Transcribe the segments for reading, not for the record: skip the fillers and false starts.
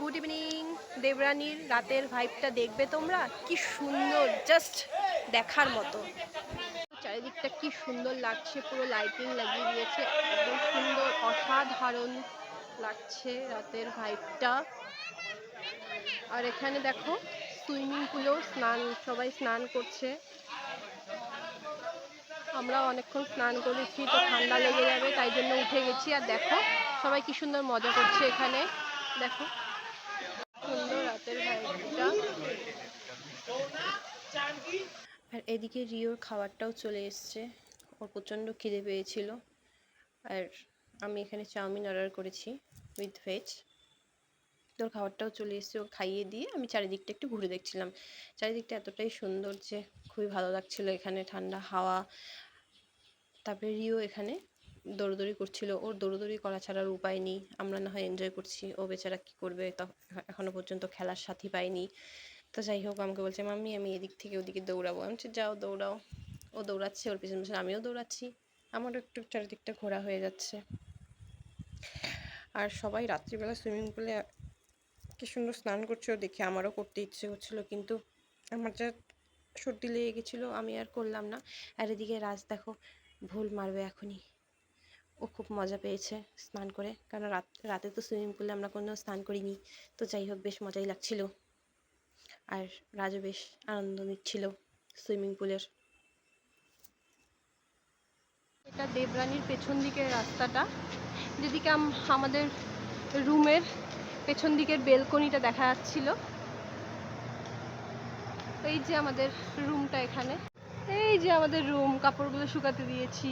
Good evening. দেবরানীর রাতের ভাইবটা দেখবে তোমরা, কি সুন্দর, জাস্ট দেখার মতো। চারিদিকটা কি সুন্দর লাগছে, পুরো লাইটিং লাগিয়ে দিয়েছে, একদম সুন্দর, অসাধারণ লাগছে রাতের ভাইবটা। আর এখানে দেখো সুইমিং পুলেও সবাই স্নান করছে। আমরা অনেকক্ষণ স্নান করেছি, তো ঠান্ডা লেগে যাবে, তাই জন্য উঠে গেছি। আর দেখো সবাই কি সুন্দর মজা করছে এখানে, দেখো সুন্দর রাতের ভাইবটা। আর এদিকে রিওর খাবারটাও চলে এসছে, ওর প্রচণ্ড খিদে পেয়েছিল। আর আমি এখানে চাউমিন অর্ডার করেছি উইথ ভেজ। তোর খাবারটাও চলে এসছে, ও খাইয়ে দিয়ে আমি চারিদিকটা একটু ঘুরে দেখছিলাম। চারিদিকটা এতটাই সুন্দর যে খুবই ভালো লাগছিল, এখানে ঠান্ডা হাওয়া। তারপরে রিও এখানে দৌড়দৌড়ি করছিল, ওর দৌড়দৌড়ি করা ছাড়ার উপায় নেই। আমরা না হয় এনজয় করছি, ও বেচারা কী করবে, তো এখনও পর্যন্ত খেলার সাথী পাইনি। তো যাই হোক, আমাকে বলছে মাম্মি আমি এদিক থেকে ওদিকে দৌড়াবো। আমি বলছি যাও দৌড়াও। ও দৌড়াচ্ছে, ওর পিছনে পিছনে আমিও দৌড়াচ্ছি, আমারও একটু চারিদিকটা ঘোরা হয়ে যাচ্ছে। আর সবাই রাত্রিবেলা সুইমিং পুলে কি সুন্দর স্নান করছে, ও দেখে আমারও করতে ইচ্ছে করছিল, কিন্তু আমার যা সর্দি লেগে গেছিলো আমি আর করলাম না। আর এদিকে রাজ দেখো ভুল মারবে এখনই, ও খুব মজা পেয়েছে স্নান করে, কারণ রাতে তো সুইমিং পুলে আমরা কোনো স্নান করিনি। তো যাই হোক, বেশ মজাই লাগছিল। আর রাজও বেশ আনন্দ নিচ্ছিল সুইমিং পুলের। এটা দেবরানীর পেছন দিকের রাস্তাটা, যেদিকে আমাদের রুমের পেছন দিকের বেলকনিটা দেখা যাচ্ছিল। এই যে আমাদের রুমটা, এখানে এই যে আমাদের রুম, কাপড়গুলো শুকাতে দিয়েছি।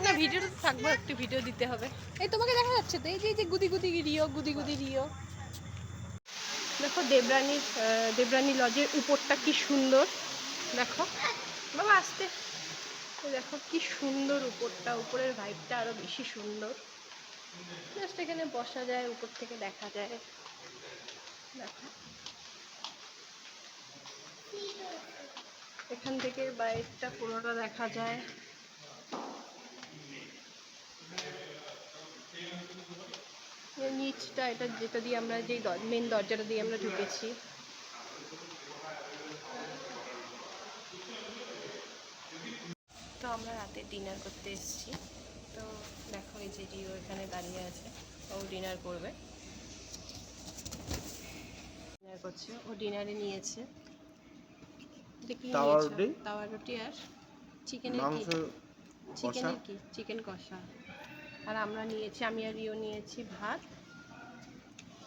না ভিডিওটা থাকবো, একটু ভিডিও দিতে হবে। এই তোমাকে দেখা যাচ্ছে তো, এই যে গুদি গুদি রিও, গুদি গুদি রিও। দেখো দেবরানী লজের উপরটা কি সুন্দর, দেখো বাবা আসতে, দেখো কি সুন্দর উপরটা, উপরের ভাইবটা আরো বেশি সুন্দর। জাস্ট এখানে বসা যায়, উপর থেকে দেখা যায়, দেখো এখান থেকে বাইরেটা পুরোটা দেখা যায়। নিচটা এটা, যেটা দিয়ে আমরা যে মেন দরজাটা দিয়ে আমরা ঢুকেছি। তো আমরা রাতে ডিনার করতে এসেছি। তো দেখো এই যে রিও এখানে দাঁড়িয়ে আছে, ও ডিনার করবে, ডিনার করছে। ও ডিনারে নিয়েছে তাওয়া রুটি আর চিকেনের কি চিকেন কষা। আর আমরা নিয়েছি, আমি আর রিও নিয়েছি ভাত,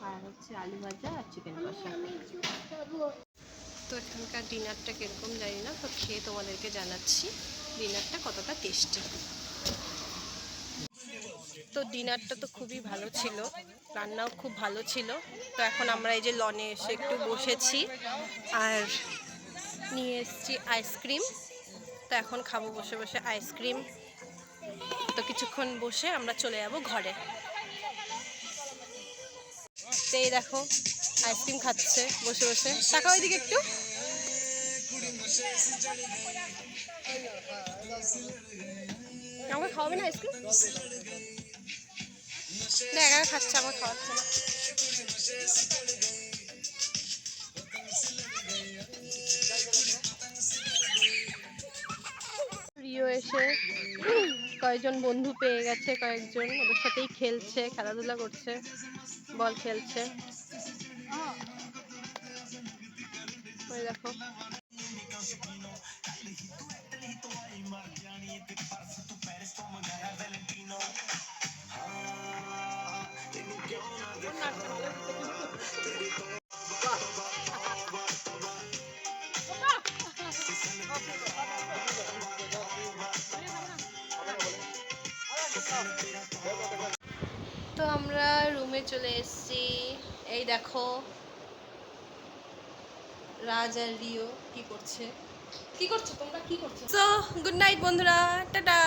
আর হচ্ছে আলু ভাজা আর চিকেন কষা। তো এখানকার ডিনারটা কীরকম জানি না, তো খেয়ে তোমাদেরকে জানাচ্ছি ডিনারটা কতটা টেস্টি। তো ডিনারটা তো খুবই ভালো ছিল, রান্নাও খুব ভালো ছিল। তো এখন আমরা এই যে লনে এসে একটু বসেছি, আর নিয়ে এসেছি আইসক্রিম। তো এখন খাবো বসে বসে আইসক্রিম। তো কিছুক্ষণ বসে আমরা চলে যাব ঘরে। তো এই দেখো আইসক্রিম খাচ্ছে বসে বসে, টাকা ওইদিকে একটু। আমাকে খাওয়াবে না আইসক্রিম? একা খাচ্ছে, আমার খাওয়াচ্ছে না। রিও এসে কয়েকজন বন্ধু পেয়ে গেছে, কয়েকজন ওদের সাথেই খেলছে, খেলাধুলা করছে, বল খেলছে। ওই দেখো তো আমরা রুমে চলে এসেছি। এই দেখো রাজ আর রিও কি করছো তোমরা, কি করছো? সো গুড নাইট বন্ধুরা, টাটা।